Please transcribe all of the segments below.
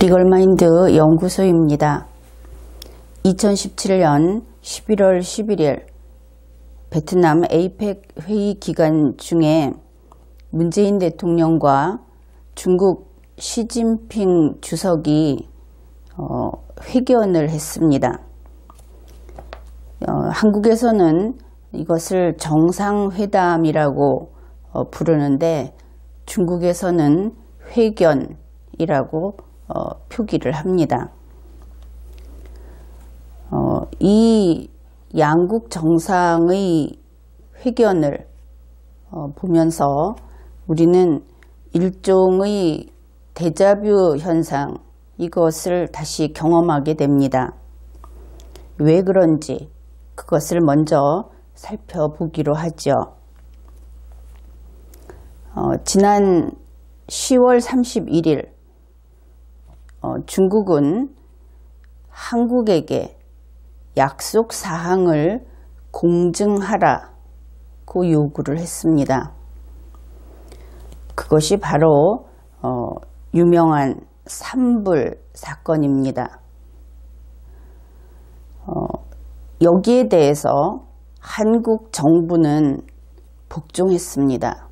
리걸마인드 연구소입니다. 2017년 11월 11일 베트남 에이펙 회의 기간 중에 문재인 대통령과 중국 시진핑 주석이 회견을 했습니다. 한국에서는 이것을 정상회담이라고 부르는데 중국에서는 회견이라고 표기를 합니다. 이 양국 정상의 회견을 보면서 우리는 일종의 데자뷰 현상, 이것을 다시 경험하게 됩니다. 왜 그런지 그것을 먼저 살펴보기로 하죠. 지난 10월 31일 중국은 한국에게 약속 사항을 공증하라고 요구를 했습니다. 그것이 바로 유명한 산불 사건입니다. 여기에 대해서 한국 정부는 복종했습니다.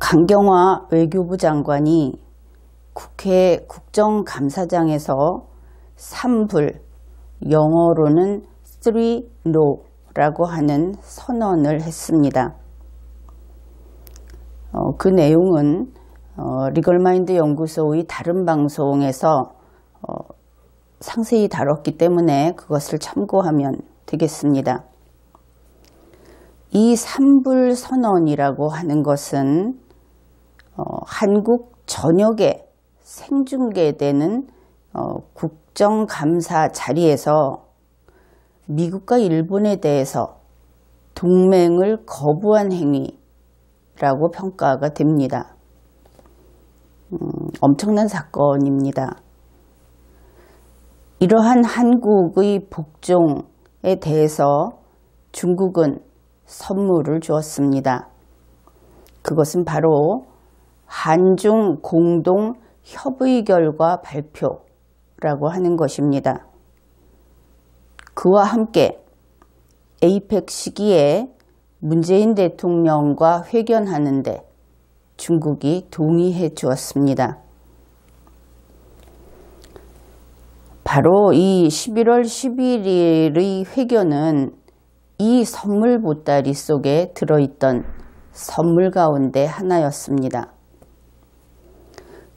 강경화 외교부 장관이 국회 국정감사장에서 산불, 영어로는 3No라고 하는 선언을 했습니다. 그 내용은 리걸마인드 연구소의 다른 방송에서 상세히 다뤘기 때문에 그것을 참고하면 되겠습니다. 이 산불 선언이라고 하는 것은 한국 전역에 생중계되는 국정감사 자리에서 미국과 일본에 대해서 동맹을 거부한 행위라고 평가가 됩니다. 엄청난 사건입니다. 이러한 한국의 복종에 대해서 중국은 선물을 주었습니다. 그것은 바로 한중 공동 협의 결과 발표라고 하는 것입니다. 그와 함께 에이펙 시기에 문재인 대통령과 회견하는데 중국이 동의해 주었습니다. 바로 이 11월 11일의 회견은 이 선물 보따리 속에 들어있던 선물 가운데 하나였습니다.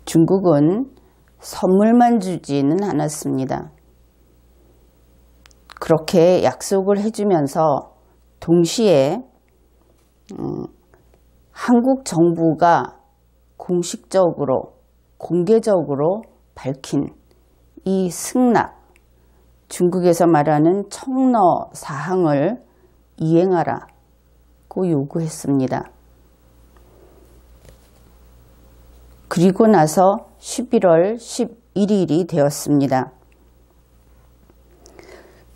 중국은 선물만 주지는 않았습니다. 그렇게 약속을 해주면서 동시에 한국 정부가 공식적으로 공개적으로 밝힌 이 승낙, 중국에서 말하는 청러 사항을 이행하라고 요구했습니다. 그리고 나서 11월 11일이 되었습니다.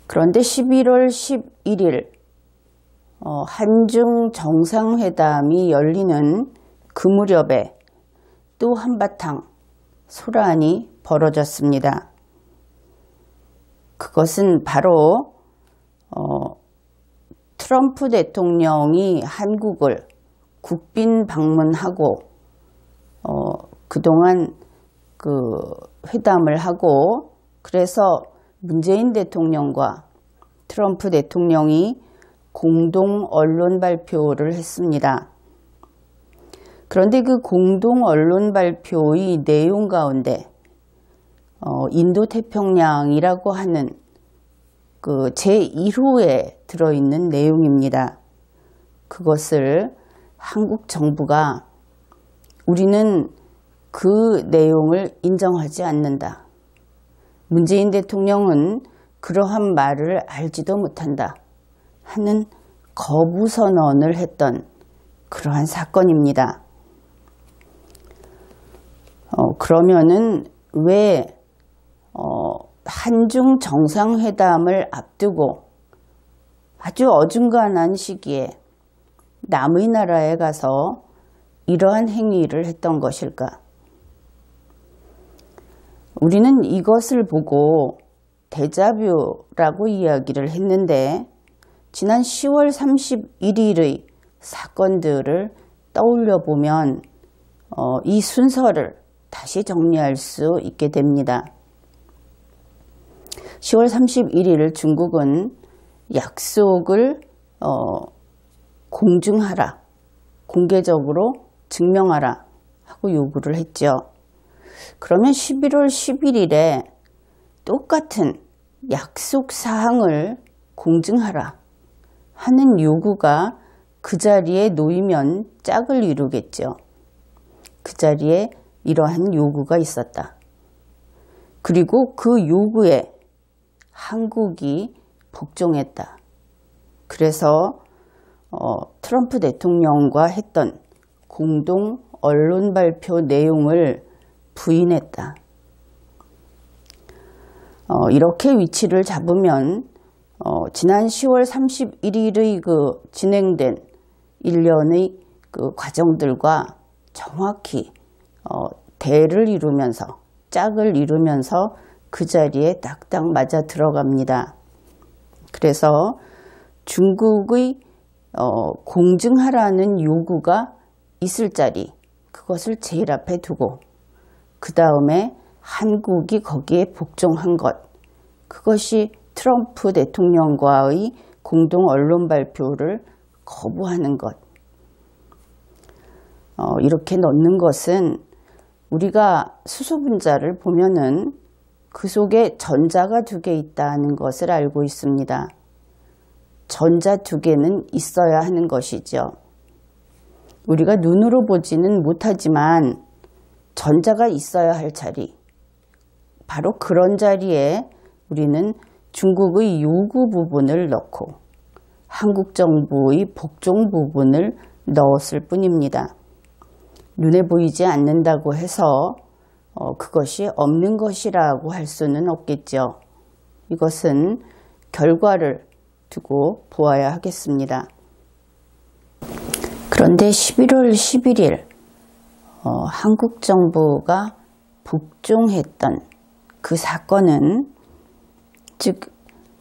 그런데 11월 11일 한중 정상회담이 열리는 그 무렵에 또 한바탕 소란이 벌어졌습니다. 그것은 바로 트럼프 대통령이 한국을 국빈 방문하고 그동안 회담을 하고 그래서 문재인 대통령과 트럼프 대통령이 공동 언론 발표를 했습니다. 그런데 그 공동 언론 발표의 내용 가운데 인도태평양이라고 하는 그 제1호에 들어있는 내용입니다. 그것을 한국 정부가 우리는 그 내용을 인정하지 않는다. 문재인 대통령은 그러한 말을 알지도 못한다 하는 거부 선언을 했던 그러한 사건입니다. 그러면은 왜 한중 정상회담을 앞두고 아주 어중간한 시기에 남의 나라에 가서 이러한 행위를 했던 것일까? 우리는 이것을 보고 데자뷰라고 이야기를 했는데 지난 10월 31일의 사건들을 떠올려 보면 이 순서를 다시 정리할 수 있게 됩니다. 10월 31일 중국은 약속을 공증하라, 공개적으로 증명하라 하고 요구를 했죠. 그러면 11월 11일에 똑같은 약속 사항을 공증하라 하는 요구가 그 자리에 놓이면 짝을 이루겠죠. 그 자리에 이러한 요구가 있었다. 그리고 그 요구에 한국이 복종했다. 그래서 트럼프 대통령과 했던 공동 언론 발표 내용을 부인했다. 이렇게 위치를 잡으면 지난 10월 31일의 그 진행된 일련의 그 과정들과 정확히 대를 이루면서 짝을 이루면서 그 자리에 딱딱 맞아 들어갑니다. 그래서 중국의 공증하라는 요구가 있을 자리, 그것을 제일 앞에 두고 그 다음에 한국이 거기에 복종한 것, 그것이 트럼프 대통령과의 공동 언론 발표를 거부하는 것. 이렇게 넣는 것은 우리가 수소분자를 보면은 그 속에 전자가 2개 있다는 것을 알고 있습니다. 전자 2개는 있어야 하는 것이죠. 우리가 눈으로 보지는 못하지만 전자가 있어야 할 자리, 바로 그런 자리에 우리는 중국의 요구 부분을 넣고 한국 정부의 복종 부분을 넣었을 뿐입니다. 눈에 보이지 않는다고 해서 그것이 없는 것이라고 할 수는 없겠죠. 이것은 결과를 두고 보아야 하겠습니다. 그런데 11월 11일 한국 정부가 복종했던 그 사건은, 즉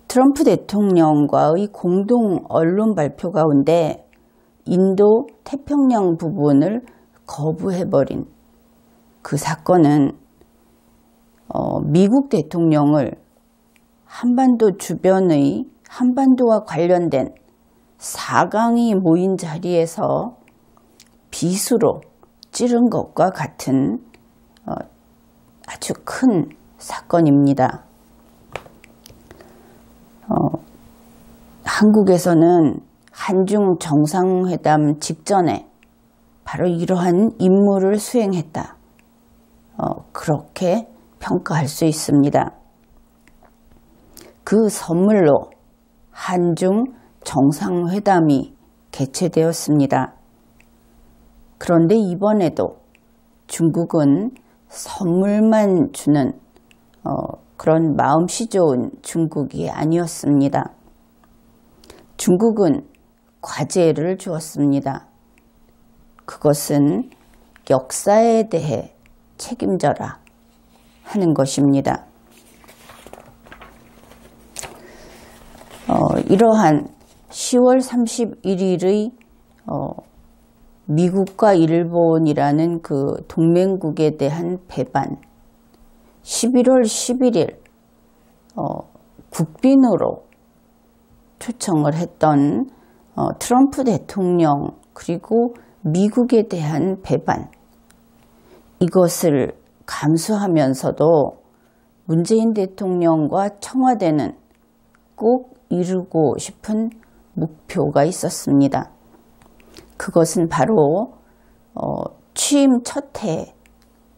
트럼프 대통령과의 공동 언론 발표 가운데 인도 태평양 부분을 거부해버린 그 사건은 미국 대통령을 한반도 주변의 한반도와 관련된 4강이 모인 자리에서 비수로 찌른 것과 같은 아주 큰 사건입니다. 한국에서는 한중 정상회담 직전에 바로 이러한 임무를 수행했다. 그렇게 평가할 수 있습니다. 그 선물로 한중 정상회담이 개최되었습니다. 그런데 이번에도 중국은 선물만 주는 그런 마음씨 좋은 중국이 아니었습니다. 중국은 과제를 주었습니다. 그것은 역사에 대해 책임져라 하는 것입니다. 이러한 10월 31일의 미국과 일본이라는 그 동맹국에 대한 배반, 11월 11일 국빈으로 초청을 했던 트럼프 대통령 그리고 미국에 대한 배반, 이것을 감수하면서도 문재인 대통령과 청와대는 꼭 이루고 싶은 목표가 있었습니다. 그것은 바로 취임 첫 해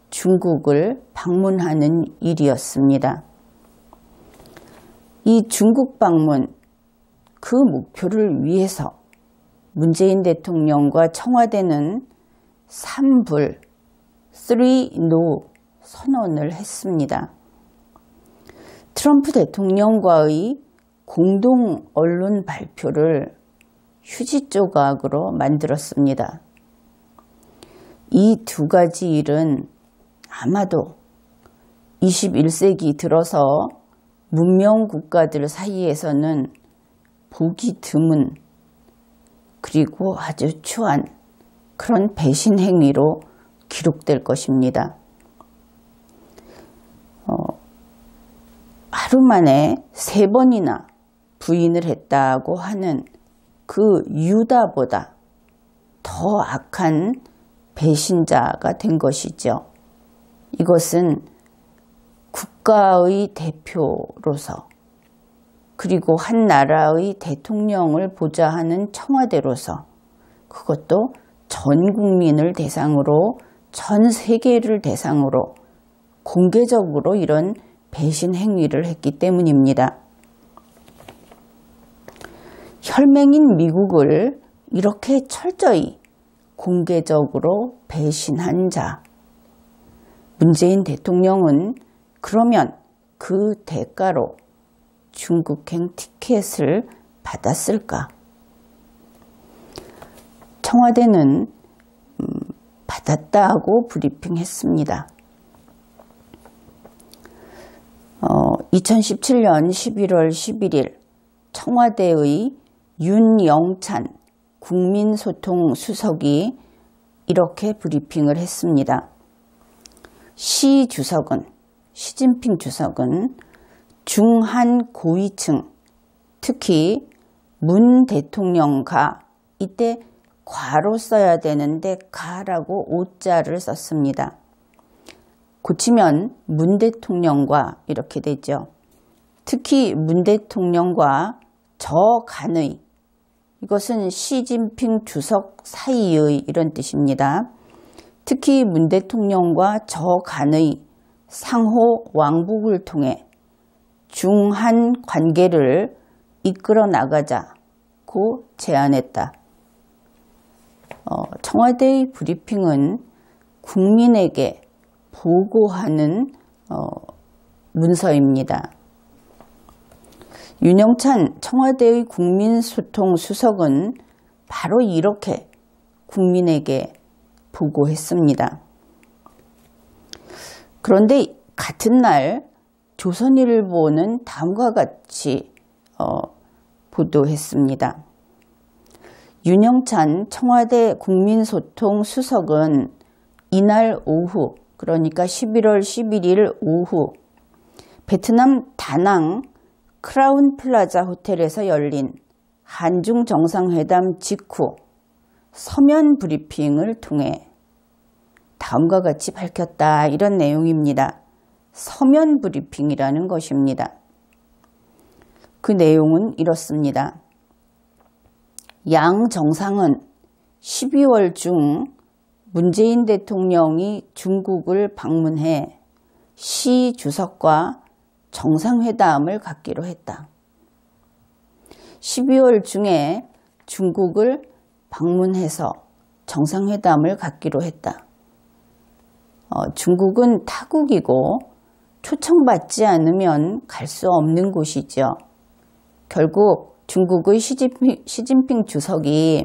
중국을 방문하는 일이었습니다. 이 중국 방문, 그 목표를 위해서 문재인 대통령과 청와대는 3불, 3no 선언을 했습니다. 트럼프 대통령과의 공동 언론 발표를 휴지 조각으로 만들었습니다. 이 2가지 일은 아마도 21세기 들어서 문명 국가들 사이에서는 보기 드문 그리고 아주 추한 그런 배신 행위로 기록될 것입니다. 하루 만에 3번이나 부인을 했다고 하는 그 유다보다 더 악한 배신자가 된 것이죠. 이것은 국가의 대표로서 그리고 한 나라의 대통령을 보좌하는 청와대로서 그것도 전 국민을 대상으로 전 세계를 대상으로 공개적으로 이런 배신 행위를 했기 때문입니다. 혈맹인 미국을 이렇게 철저히 공개적으로 배신한 자, 문재인 대통령은 그러면 그 대가로 중국행 티켓을 받았을까? 청와대는 받았다고 브리핑했습니다. 2017년 11월 11일 청와대의 윤영찬 국민소통수석이 이렇게 브리핑을 했습니다. 시진핑 주석은 중한 고위층, 특히 문 대통령과 이때 과로 써야 되는데 가라고 오자를 썼습니다. 고치면 문 대통령과 이렇게 되죠. 특히 문 대통령과 저 간의, 이것은 시진핑 주석 사이의 이런 뜻입니다. 특히 문 대통령과 저 간의 상호 왕복을 통해 중한 관계를 이끌어 나가자고 제안했다. 청와대의 브리핑은 국민에게 보고하는 문서입니다. 윤영찬 청와대의 국민소통수석은 바로 이렇게 국민에게 보고했습니다. 그런데 같은 날 조선일보는 다음과 같이 보도했습니다. 윤영찬 청와대 국민소통수석은 이날 오후, 그러니까 11월 11일 오후 베트남 다낭 크라운 플라자 호텔에서 열린 한중 정상회담 직후 서면 브리핑을 통해 다음과 같이 밝혔다, 이런 내용입니다. 서면 브리핑이라는 것입니다. 그 내용은 이렇습니다. 양 정상은 12월 중 문재인 대통령이 중국을 방문해 시 주석과 정상회담을 갖기로 했다. 12월 중에 중국을 방문해서 정상회담을 갖기로 했다. 중국은 타국이고 초청받지 않으면 갈 수 없는 곳이죠. 결국 중국의 시진핑 주석이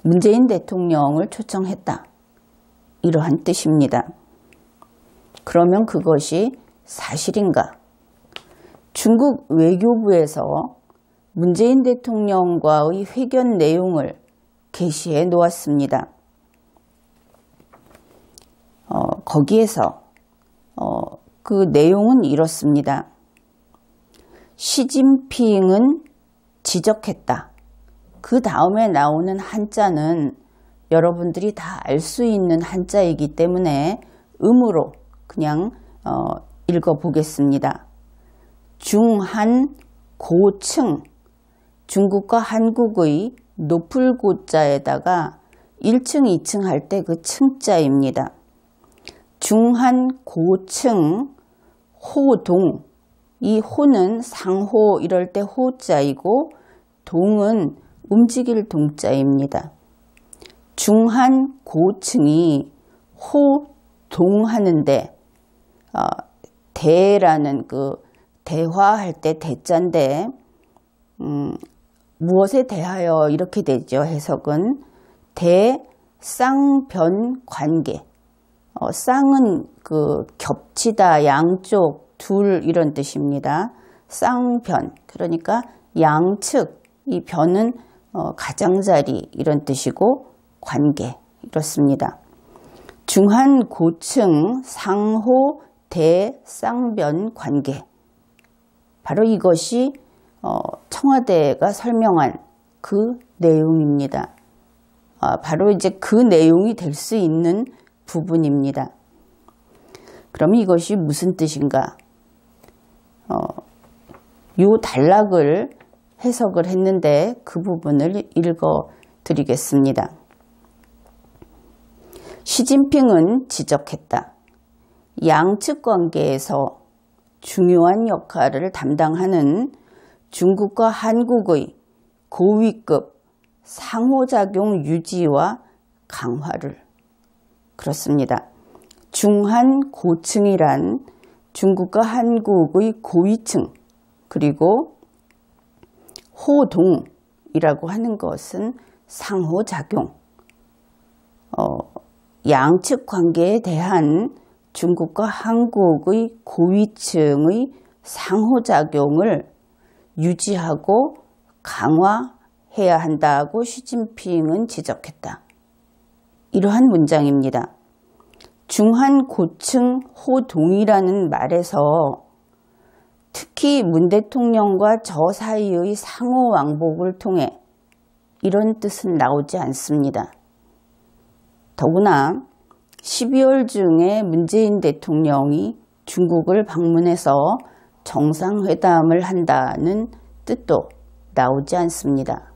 문재인 대통령을 초청했다, 이러한 뜻입니다. 그러면 그것이 사실인가? 중국 외교부에서 문재인 대통령과의 회견 내용을 게시해 놓았습니다. 거기에서 그 내용은 이렇습니다. 시진핑은 지적했다. 그 다음에 나오는 한자는 여러분들이 다 알 수 있는 한자이기 때문에 음으로 그냥 읽어보겠습니다. 중한 고층, 중국과 한국의 높을 고자에다가 1층, 2층 할 때 그 층자입니다. 중한 고층 호동, 이 호는 상호 이럴 때 호자이고 동은 움직일 동자입니다. 중한 고층이 호동하는데 대라는 그 대화할 때 대자인데 무엇에 대하여 이렇게 되죠. 해석은 대쌍변 관계, 쌍은 겹치다, 양쪽, 둘 이런 뜻입니다. 쌍변, 그러니까 양측, 이 변은 가장자리 이런 뜻이고 관계 이렇습니다. 중한 고층 상호 대쌍변 관계, 바로 이것이 청와대가 설명한 그 내용입니다. 바로 이제 그 내용이 될 수 있는 부분입니다. 그러면 이것이 무슨 뜻인가? 요 단락을 해석을 했는데 그 부분을 읽어 드리겠습니다. 시진핑은 지적했다. 양측 관계에서 중요한 역할을 담당하는 중국과 한국의 고위급 상호작용 유지와 강화를, 그렇습니다. 중한 고층이란 중국과 한국의 고위층, 그리고 호동이라고 하는 것은 상호작용, 양측 관계에 대한 중국과 한국의 고위층의 상호작용을 유지하고 강화해야 한다고 시진핑은 지적했다. 이러한 문장입니다. 중한 고층 호동이라는 말에서 특히 문 대통령과 저 사이의 상호 왕복을 통해 이런 뜻은 나오지 않습니다. 더구나 12월 중에 문재인 대통령이 중국을 방문해서 정상회담을 한다는 뜻도 나오지 않습니다.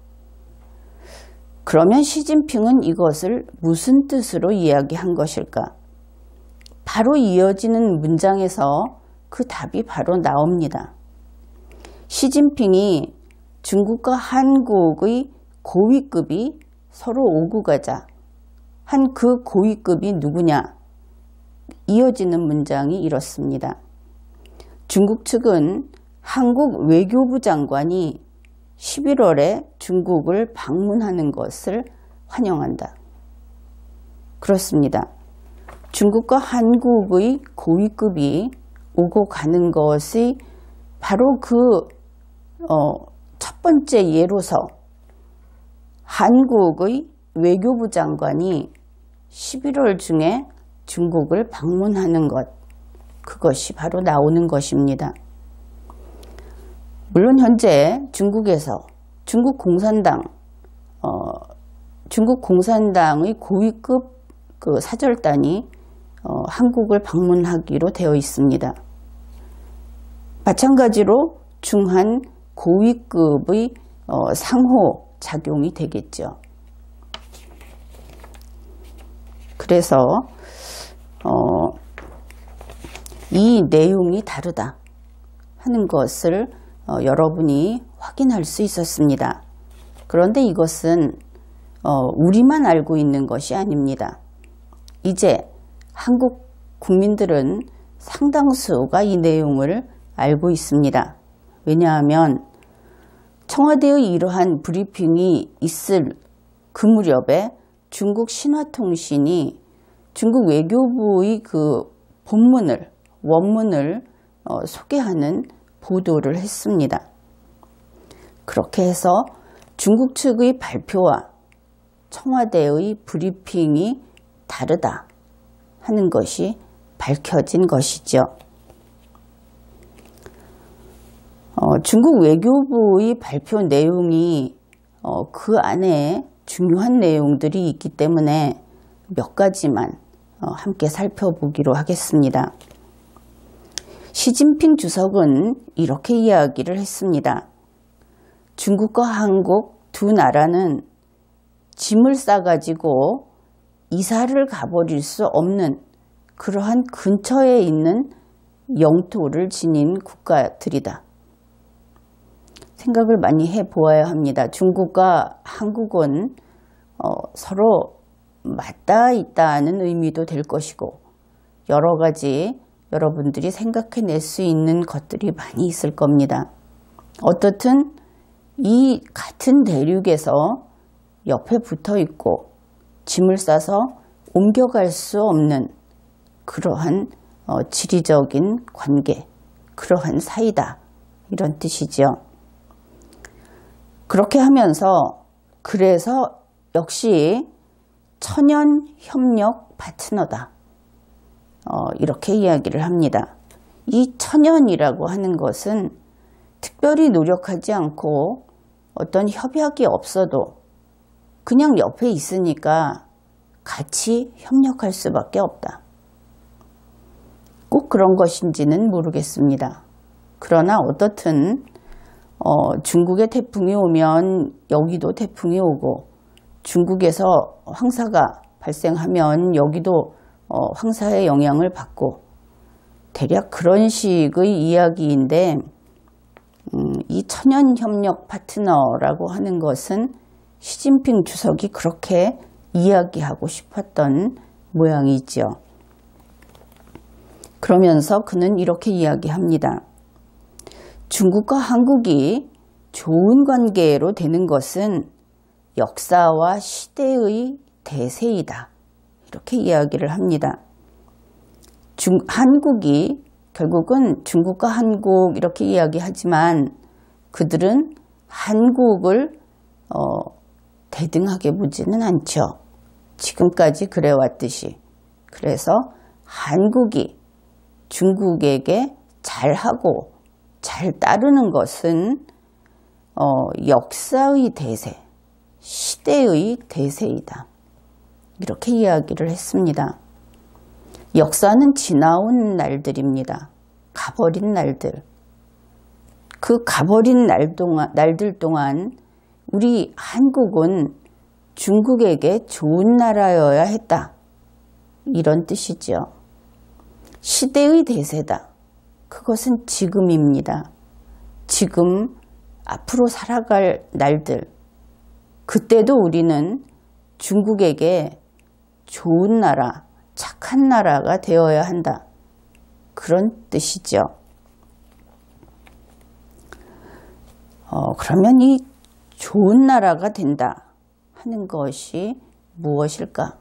그러면 시진핑은 이것을 무슨 뜻으로 이야기한 것일까? 바로 이어지는 문장에서 그 답이 바로 나옵니다. 시진핑이 중국과 한국의 고위급이 서로 오고 가자 한 그 고위급이 누구냐? 이어지는 문장이 이렇습니다. 중국 측은 한국 외교부 장관이 11월에 중국을 방문하는 것을 환영한다. 그렇습니다. 중국과 한국의 고위급이 오고 가는 것이 바로 첫 번째 예로서 한국의 외교부 장관이 11월 중에 중국을 방문하는 것, 그것이 바로 나오는 것입니다. 물론 현재 중국에서 중국 공산당의 고위급 사절단이 한국을 방문하기로 되어 있습니다. 마찬가지로 중한 고위급의 상호 작용이 되겠죠. 그래서 이 내용이 다르다 하는 것을 여러분이 확인할 수 있었습니다. 그런데 이것은 우리만 알고 있는 것이 아닙니다. 이제 한국 국민들은 상당수가 이 내용을 알고 있습니다. 왜냐하면 청와대의 이러한 브리핑이 있을 그 무렵에 중국 신화통신이 중국 외교부의 원문을 소개하는 보도를 했습니다. 그렇게 해서 중국 측의 발표와 청와대의 브리핑이 다르다 하는 것이 밝혀진 것이죠. 중국 외교부의 발표 내용이 그 안에 중요한 내용들이 있기 때문에 몇 가지만 함께 살펴보기로 하겠습니다. 시진핑 주석은 이렇게 이야기를 했습니다. 중국과 한국 두 나라는 짐을 싸가지고 이사를 가버릴 수 없는 그러한 근처에 있는 영토를 지닌 국가들이다. 생각을 많이 해보아야 합니다. 중국과 한국은 서로 맞닿아 있다는 의미도 될 것이고 여러 가지 여러분들이 생각해낼 수 있는 것들이 많이 있을 겁니다. 어떻든 이 같은 대륙에서 옆에 붙어 있고 짐을 싸서 옮겨갈 수 없는 그러한 지리적인 관계, 그러한 사이다. 이런 뜻이죠. 그렇게 하면서 그래서 역시 천연협력 파트너다. 이렇게 이야기를 합니다. 이 천연이라고 하는 것은 특별히 노력하지 않고 어떤 협약이 없어도 그냥 옆에 있으니까 같이 협력할 수밖에 없다. 꼭 그런 것인지는 모르겠습니다. 그러나 어떻든 중국에 태풍이 오면 여기도 태풍이 오고 중국에서 황사가 발생하면 여기도 황사의 영향을 받고 대략 그런 식의 이야기인데 이 천연협력 파트너라고 하는 것은 시진핑 주석이 그렇게 이야기하고 싶었던 모양이죠. 그러면서 그는 이렇게 이야기합니다. 중국과 한국이 좋은 관계로 되는 것은 역사와 시대의 대세이다. 이렇게 이야기를 합니다. 한국이 결국은 중국과 한국 이렇게 이야기하지만 그들은 한국을 대등하게 보지는 않죠. 지금까지 그래왔듯이. 그래서 한국이 중국에게 잘하고 잘 따르는 것은 역사의 대세, 시대의 대세이다. 이렇게 이야기를 했습니다. 역사는 지나온 날들입니다. 가버린 날들. 그 가버린 날들 동안 우리 한국은 중국에게 좋은 나라여야 했다. 이런 뜻이죠. 시대의 대세다. 그것은 지금입니다. 지금 앞으로 살아갈 날들. 그때도 우리는 중국에게 좋은 나라, 착한 나라가 되어야 한다. 그런 뜻이죠. 그러면 이 좋은 나라가 된다 하는 것이 무엇일까?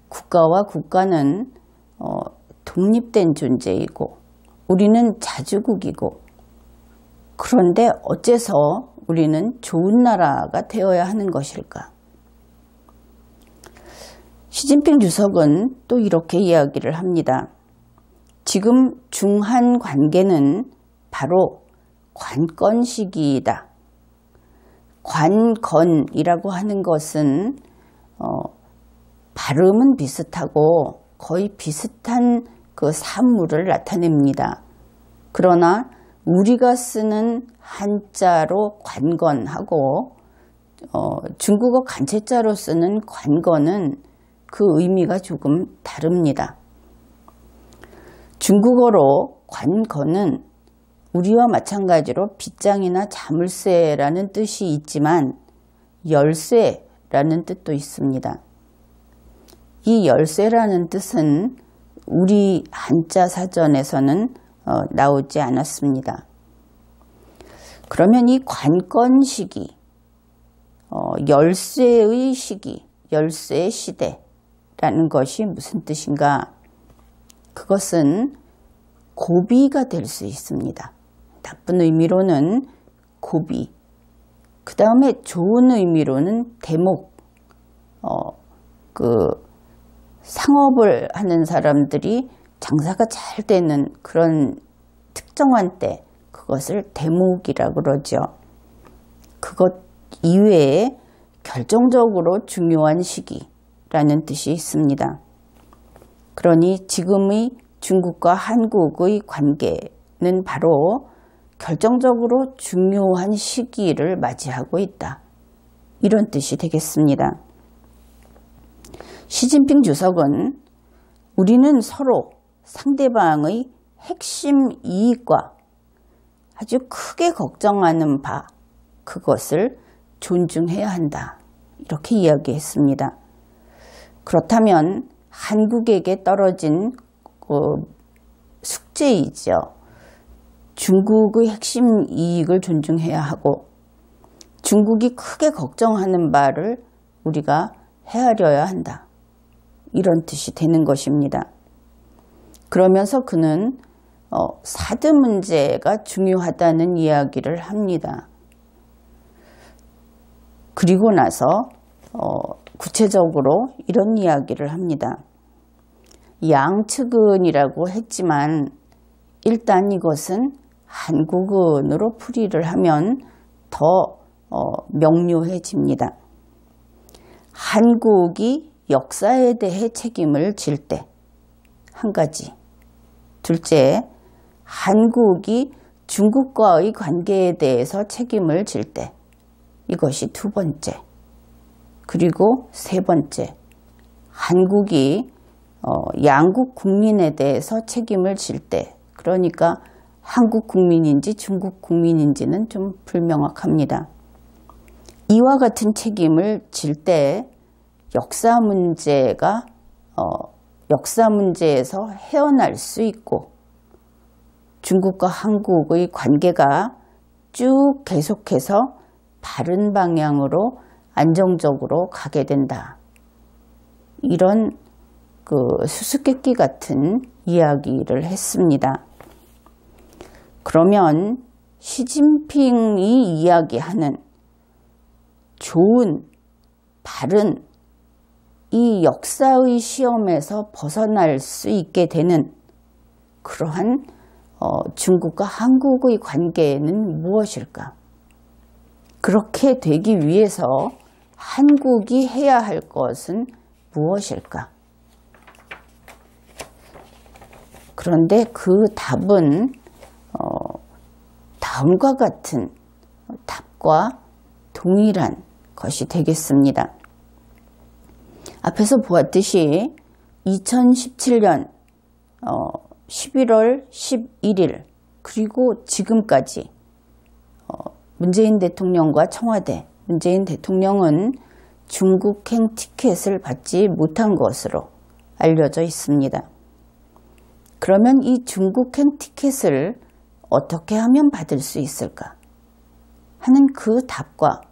국가와 국가는 독립된 존재이고 우리는 자주국이고 그런데 어째서 우리는 좋은 나라가 되어야 하는 것일까? 시진핑 주석은 또 이렇게 이야기를 합니다. 지금 중한 관계는 바로 관건 시기이다. 관건이라고 하는 것은 발음은 비슷하고 거의 비슷한 그 사물을 나타냅니다. 그러나 우리가 쓰는 한자로 관건하고 중국어 간체자로 쓰는 관건은 그 의미가 조금 다릅니다. 중국어로 관건은 우리와 마찬가지로 빗장이나 자물쇠라는 뜻이 있지만 열쇠라는 뜻도 있습니다. 이 열쇠라는 뜻은 우리 한자 사전에서는 나오지 않았습니다. 그러면 이 관건 시기, 열쇠의 시기, 열쇠의 시대라는 것이 무슨 뜻인가? 그것은 고비가 될 수 있습니다. 나쁜 의미로는 고비, 그 다음에 좋은 의미로는 대목, 상업을 하는 사람들이 장사가 잘 되는 그런 특정한 때, 그것을 대목이라고 그러죠. 그것 이외에 결정적으로 중요한 시기라는 뜻이 있습니다. 그러니 지금의 중국과 한국의 관계는 바로 결정적으로 중요한 시기를 맞이하고 있다. 이런 뜻이 되겠습니다. 시진핑 주석은 우리는 서로 상대방의 핵심 이익과 아주 크게 걱정하는 바, 그것을 존중해야 한다. 이렇게 이야기했습니다. 그렇다면 한국에게 떨어진 숙제이죠. 중국의 핵심 이익을 존중해야 하고 중국이 크게 걱정하는 바를 우리가 헤아려야 한다. 이런 뜻이 되는 것입니다. 그러면서 그는 사드 문제가 중요하다는 이야기를 합니다. 그리고 나서 구체적으로 이런 이야기를 합니다. 양측은이라고 했지만 일단 이것은 한국은으로 풀이를 하면 더 명료해집니다. 한국이 역사에 대해 책임을 질 때 한 가지. 둘째, 한국이 중국과의 관계에 대해서 책임을 질 때 이것이 두 번째. 그리고 세 번째, 한국이 양국 국민에 대해서 책임을 질 때, 그러니까 한국 국민인지 중국 국민인지는 좀 불명확합니다. 이와 같은 책임을 질 때 역사 문제에서 헤어날 수 있고 중국과 한국의 관계가 쭉 계속해서 바른 방향으로 안정적으로 가게 된다. 이런 수수께끼 같은 이야기를 했습니다. 그러면 시진핑이 이야기하는 좋은, 바른 이 역사의 시험에서 벗어날 수 있게 되는 그러한 중국과 한국의 관계는 무엇일까? 그렇게 되기 위해서 한국이 해야 할 것은 무엇일까? 그런데 그 답은 다음과 같은 답과 동일한 것이 되겠습니다. 앞에서 보았듯이 2017년 11월 11일 그리고 지금까지 문재인 대통령과 청와대, 문재인 대통령은 중국행 티켓을 받지 못한 것으로 알려져 있습니다. 그러면 이 중국행 티켓을 어떻게 하면 받을 수 있을까 하는 그 답과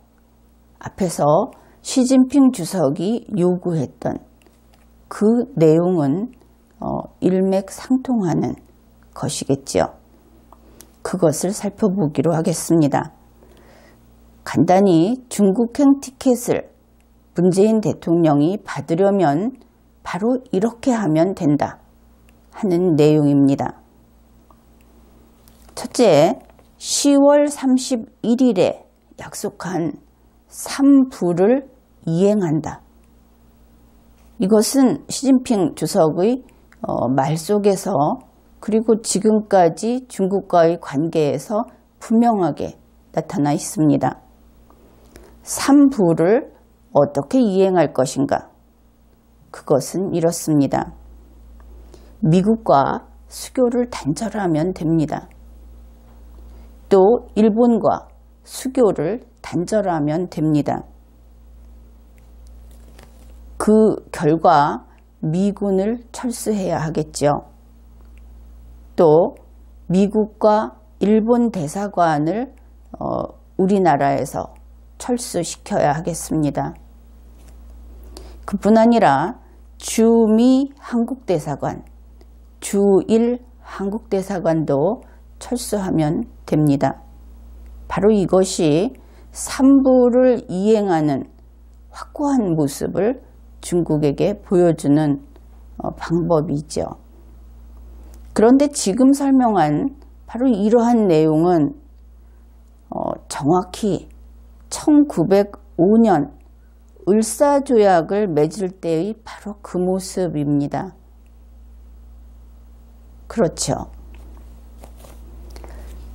앞에서 시진핑 주석이 요구했던 그 내용은 일맥상통하는 것이겠죠. 그것을 살펴보기로 하겠습니다. 간단히 중국행 티켓을 문재인 대통령이 받으려면 바로 이렇게 하면 된다 하는 내용입니다. 첫째, 10월 31일에 약속한 3부를 이행한다. 이것은 시진핑 주석의 말 속에서 그리고 지금까지 중국과의 관계에서 분명하게 나타나 있습니다. 3부를 어떻게 이행할 것인가? 그것은 이렇습니다. 미국과 수교를 단절하면 됩니다. 또 일본과 수교를 단절하면 됩니다. 그 결과 미군을 철수해야 하겠죠. 또 미국과 일본 대사관을 우리나라에서 철수시켜야 하겠습니다. 그뿐 아니라 주미 한국대사관, 주일 한국대사관도 철수하면 됩니다. 바로 이것이 3부를 이행하는 확고한 모습을 중국에게 보여주는 방법이죠. 그런데 지금 설명한 바로 이러한 내용은 정확히 1905년 을사조약을 맺을 때의 바로 그 모습입니다. 그렇죠.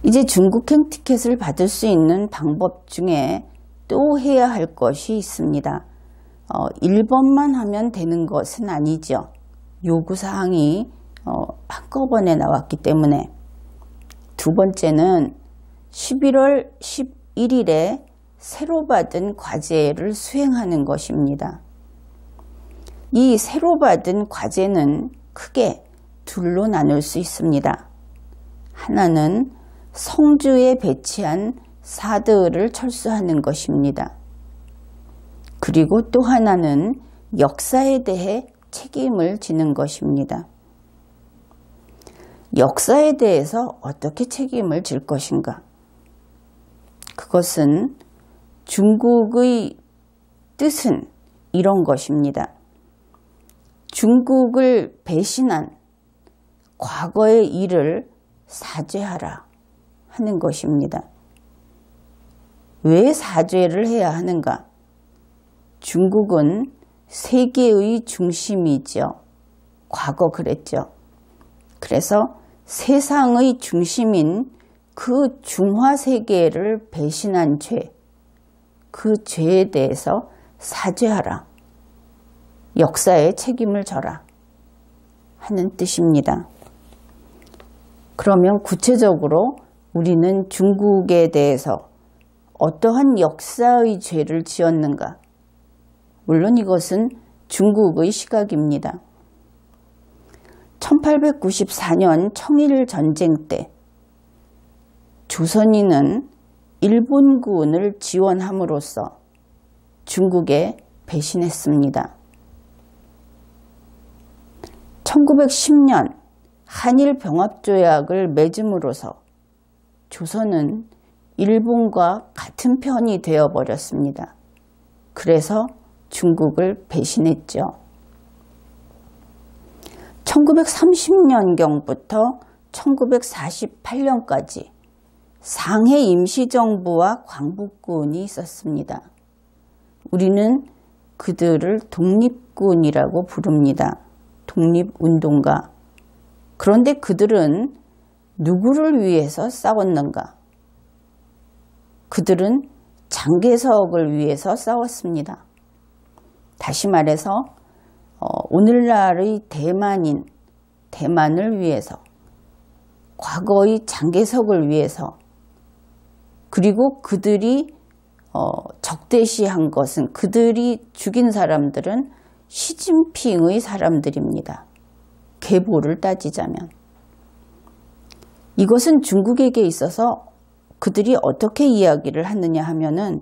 이제 중국행 티켓을 받을 수 있는 방법 중에 또 해야 할 것이 있습니다. 1번만 하면 되는 것은 아니죠. 요구사항이 한꺼번에 나왔기 때문에. 두 번째는 11월 11일에 새로 받은 과제를 수행하는 것입니다. 이 새로 받은 과제는 크게 둘로 나눌 수 있습니다. 하나는 성주에 배치한 사드를 철수하는 것입니다. 그리고 또 하나는 역사에 대해 책임을 지는 것입니다. 역사에 대해서 어떻게 책임을 질 것인가? 그것은 중국의 뜻은 이런 것입니다. 중국을 배신한 과거의 일을 사죄하라 하는 것입니다. 왜 사죄를 해야 하는가? 중국은 세계의 중심이죠. 과거 그랬죠. 그래서 세상의 중심인 그 중화세계를 배신한 죄, 그 죄에 대해서 사죄하라. 역사에 책임을 져라 하는 뜻입니다. 그러면 구체적으로 우리는 중국에 대해서 어떠한 역사의 죄를 지었는가? 물론 이것은 중국의 시각입니다. 1894년 청일전쟁 때 조선인은 일본군을 지원함으로써 중국에 배신했습니다. 1910년 한일병합조약을 맺음으로써 조선은 일본과 같은 편이 되어버렸습니다. 그래서 중국을 배신했죠. 1930년경부터 1948년까지 상해 임시정부와 광복군이 있었습니다. 우리는 그들을 독립군이라고 부릅니다. 독립운동가. 그런데 그들은 누구를 위해서 싸웠는가? 그들은 장개석을 위해서 싸웠습니다. 다시 말해서 오늘날의 대만을 위해서, 과거의 장개석을 위해서, 그리고 그들이 적대시한 것은, 그들이 죽인 사람들은 시진핑의 사람들입니다. 계보를 따지자면. 이것은 중국에게 있어서 그들이 어떻게 이야기를 하느냐 하면은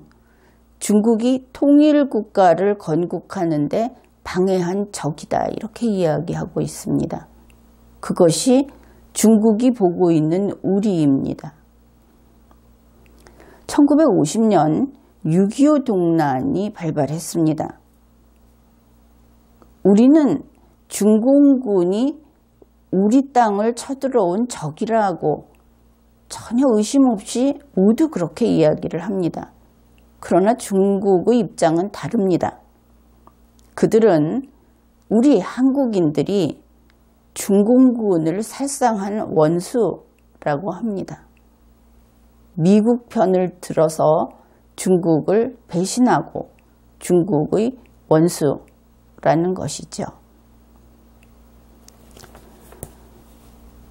중국이 통일국가를 건국하는데 방해한 적이다, 이렇게 이야기하고 있습니다. 그것이 중국이 보고 있는 우리입니다. 1950년 6.25 동란이 발발했습니다. 우리는 중공군이 우리 땅을 쳐들어온 적이라고 전혀 의심 없이 모두 그렇게 이야기를 합니다. 그러나 중국의 입장은 다릅니다. 그들은 우리 한국인들이 중공군을 살상한 원수라고 합니다. 미국 편을 들어서 중국을 배신하고 중국의 원수라는 것이죠.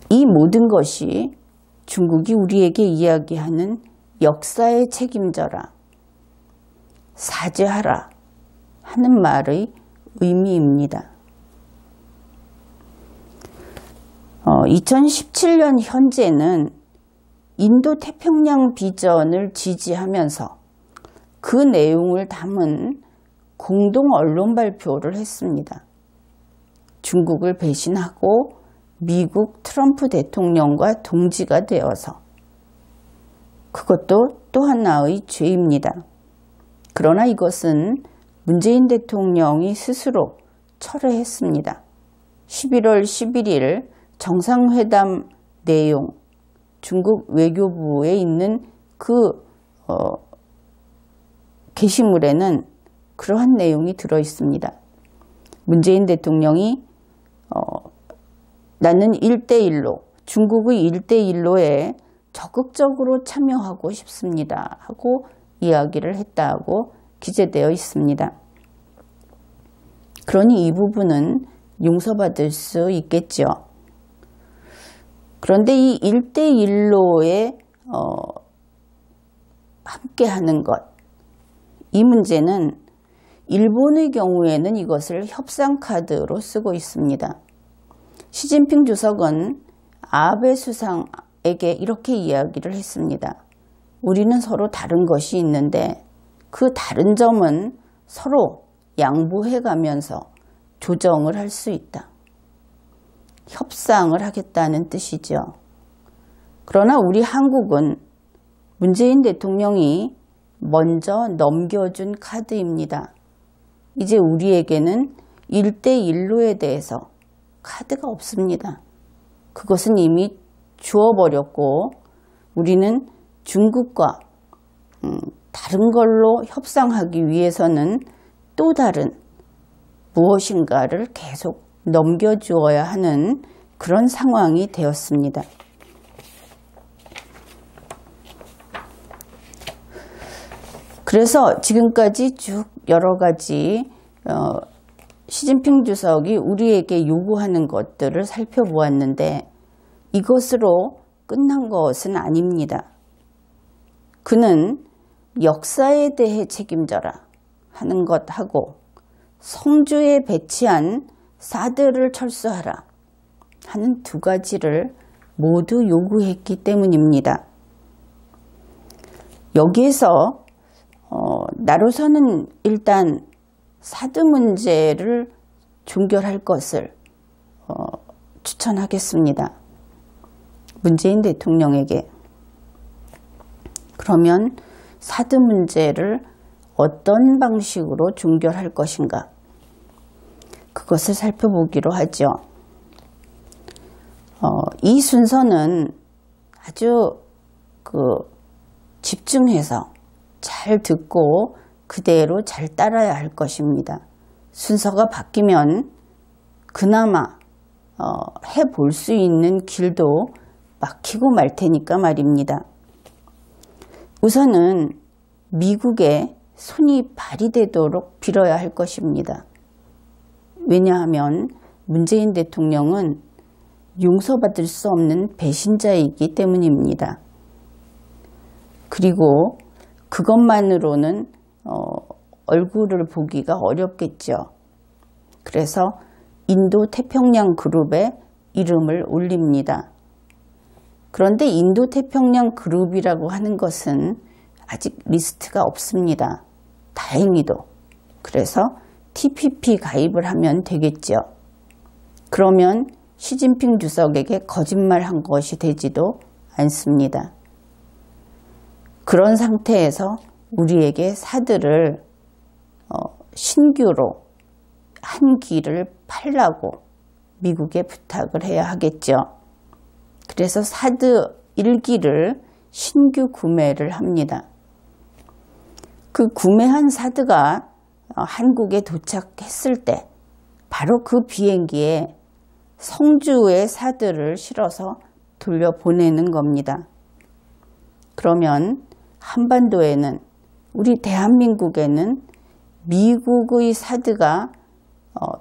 이 모든 것이 중국이 우리에게 이야기하는 역사에 책임져라, 사죄하라 하는 말의 의미입니다. 2017년 현재는 인도 태평양 비전을 지지하면서 그 내용을 담은 공동 언론 발표를 했습니다. 중국을 배신하고 미국 트럼프 대통령과 동지가 되어서, 그것도 또 하나의 죄입니다. 그러나 이것은 문재인 대통령이 스스로 철회했습니다. 11월 11일 정상회담 내용, 중국 외교부에 있는 그 게시물에는 그러한 내용이 들어 있습니다. 문재인 대통령이 나는 1대1로, 중국의 1대1로에 적극적으로 참여하고 싶습니다 하고 이야기를 했다고 기재되어 있습니다. 그러니 이 부분은 용서받을 수 있겠죠. 그런데 이 1대1로에 함께하는 것, 이 문제는 일본의 경우에는 이것을 협상카드로 쓰고 있습니다. 시진핑 주석은 아베 수상에게 이렇게 이야기를 했습니다. 우리는 서로 다른 것이 있는데 그 다른 점은 서로 양보해 가면서 조정을 할 수 있다. 협상을 하겠다는 뜻이죠. 그러나 우리 한국은 문재인 대통령이 먼저 넘겨준 카드입니다. 이제 우리에게는 1대1로에 대해서 카드가 없습니다. 그것은 이미 주어버렸고 우리는 중국과 다른 걸로 협상하기 위해서는 또 다른 무엇인가를 계속 넘겨주어야 하는 그런 상황이 되었습니다. 그래서 지금까지 쭉 여러 가지 시진핑 주석이 우리에게 요구하는 것들을 살펴보았는데 이것으로 끝난 것은 아닙니다. 그는 역사에 대해 책임져라 하는 것하고 성주에 배치한 사드를 철수하라 하는 두 가지를 모두 요구했기 때문입니다. 여기에서 나로서는 일단 사드 문제를 종결할 것을 추천하겠습니다. 문재인 대통령에게. 그러면 사드 문제를 어떤 방식으로 종결할 것인가? 그것을 살펴보기로 하죠. 이 순서는 아주 집중해서 잘 듣고 그대로 잘 따라야 할 것입니다. 순서가 바뀌면 그나마 해볼 수 있는 길도 막히고 말 테니까 말입니다. 우선은 미국에 손이 발휘되도록 빌어야 할 것입니다. 왜냐하면 문재인 대통령은 용서받을 수 없는 배신자이기 때문입니다. 그리고 그것만으로는 얼굴을 보기가 어렵겠죠. 그래서 인도 태평양 그룹에 이름을 올립니다. 그런데 인도 태평양 그룹이라고 하는 것은 아직 리스트가 없습니다. 다행히도. 그래서 TPP 가입을 하면 되겠죠. 그러면 시진핑 주석에게 거짓말한 것이 되지도 않습니다. 그런 상태에서 우리에게 사드를 신규로 한 기를 팔라고 미국에 부탁을 해야 하겠죠. 그래서 사드 1기를 신규 구매를 합니다. 그 구매한 사드가 한국에 도착했을 때 바로 그 비행기에 성주의 사드를 실어서 돌려보내는 겁니다. 그러면 한반도에는 우리 대한민국에는 미국의 사드가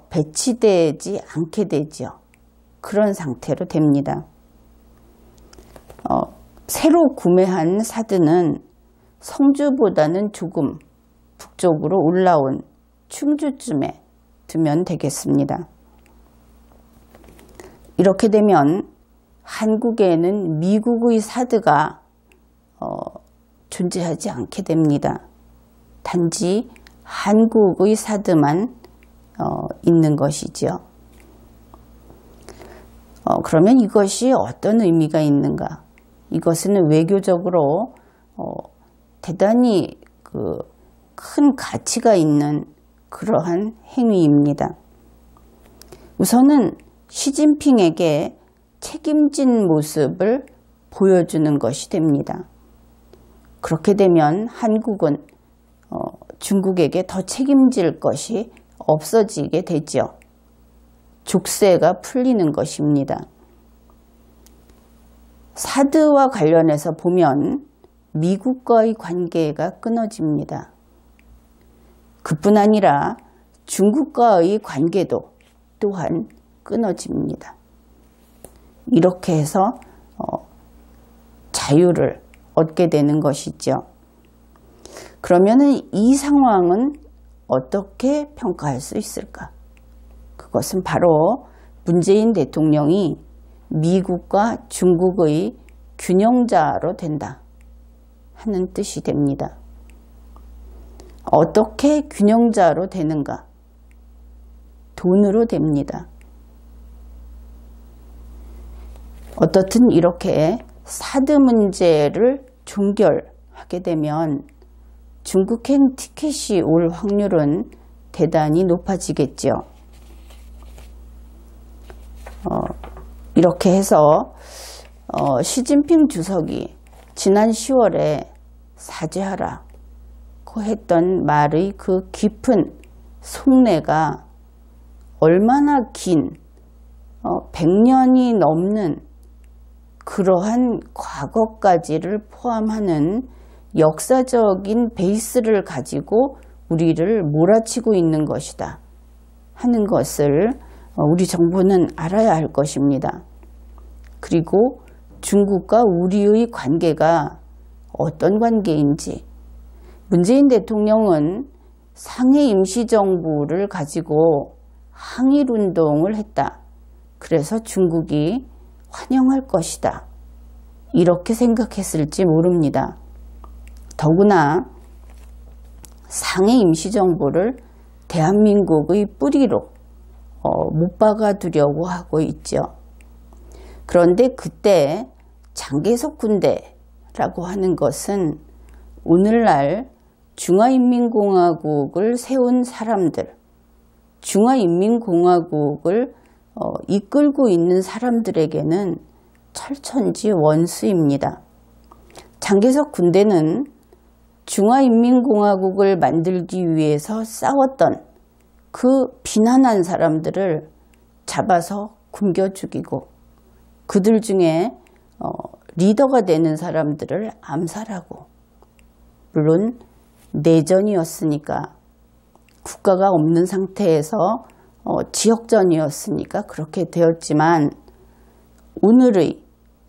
배치되지 않게 되죠. 그런 상태로 됩니다. 새로 구매한 사드는 성주보다는 조금 북쪽으로 올라온 충주쯤에 두면 되겠습니다. 이렇게 되면 한국에는 미국의 사드가 존재하지 않게 됩니다. 단지 한국의 사드만 있는 것이죠. 그러면 이것이 어떤 의미가 있는가? 이것은 외교적으로 대단히 큰 가치가 있는 그러한 행위입니다. 우선은 시진핑에게 책임진 모습을 보여주는 것이 됩니다. 그렇게 되면 한국은 중국에게 더 책임질 것이 없어지게 되죠. 족쇄가 풀리는 것입니다. 사드와 관련해서 보면 미국과의 관계가 끊어집니다. 그뿐 아니라 중국과의 관계도 또한 끊어집니다. 이렇게 해서 자유를 얻게 되는 것이죠. 그러면은 이 상황은 어떻게 평가할 수 있을까? 그것은 바로 문재인 대통령이 미국과 중국의 균형자로 된다 하는 뜻이 됩니다. 어떻게 균형자로 되는가? 돈으로 됩니다. 어떻든 이렇게 사드 문제를 종결하게 되면 중국행 티켓이 올 확률은 대단히 높아지겠죠. 이렇게 해서 시진핑 주석이 지난 10월에 사죄하라고 했던 말의 그 깊은 속내가 얼마나 긴 100년이 넘는 그러한 과거까지를 포함하는 역사적인 베이스를 가지고 우리를 몰아치고 있는 것이다 하는 것을 우리 정부는 알아야 할 것입니다. 그리고 중국과 우리의 관계가 어떤 관계인지, 문재인 대통령은 상해 임시정부를 가지고 항일운동을 했다. 그래서 중국이 환영할 것이다. 이렇게 생각했을지 모릅니다. 더구나 상해 임시정부를 대한민국의 뿌리로 못 박아두려고 하고 있죠. 그런데 그때 장개석 군대라고 하는 것은 오늘날 중화인민공화국을 세운 사람들, 중화인민공화국을 이끌고 있는 사람들에게는 철천지 원수입니다. 장개석 군대는 중화인민공화국을 만들기 위해서 싸웠던 그 비난한 사람들을 잡아서 굶겨 죽이고 그들 중에 리더가 되는 사람들을 암살하고, 물론 내전이었으니까, 국가가 없는 상태에서 지역전이었으니까 그렇게 되었지만, 오늘의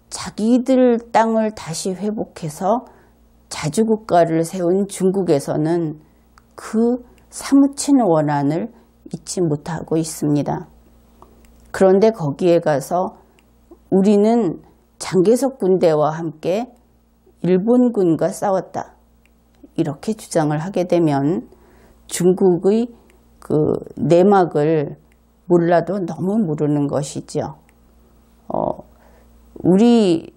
자기들 땅을 다시 회복해서 자주국가를 세운 중국에서는 그 사무친 원한을 잊지 못하고 있습니다. 그런데 거기에 가서 우리는 장개석 군대와 함께 일본군과 싸웠다, 이렇게 주장을 하게 되면 중국의 그 내막을 몰라도 너무 모르는 것이죠. 우리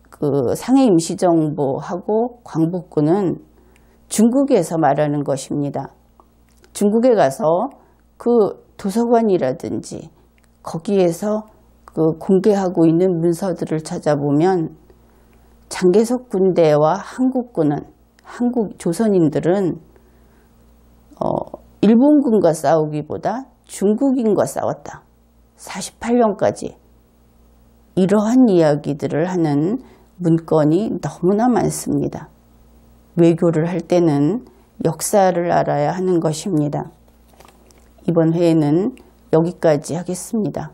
그 상해 임시정부하고 광복군은 중국에서 말하는 것입니다. 중국에 가서 그 도서관이라든지 거기에서 그 공개하고 있는 문서들을 찾아보면 장개석 군대와 한국군은, 한국 조선인들은 일본군과 싸우기보다 중국인과 싸웠다. 48년까지. 이러한 이야기들을 하는 문건이 너무나 많습니다. 외교를 할 때는 역사를 알아야 하는 것입니다. 이번 회에는 여기까지 하겠습니다.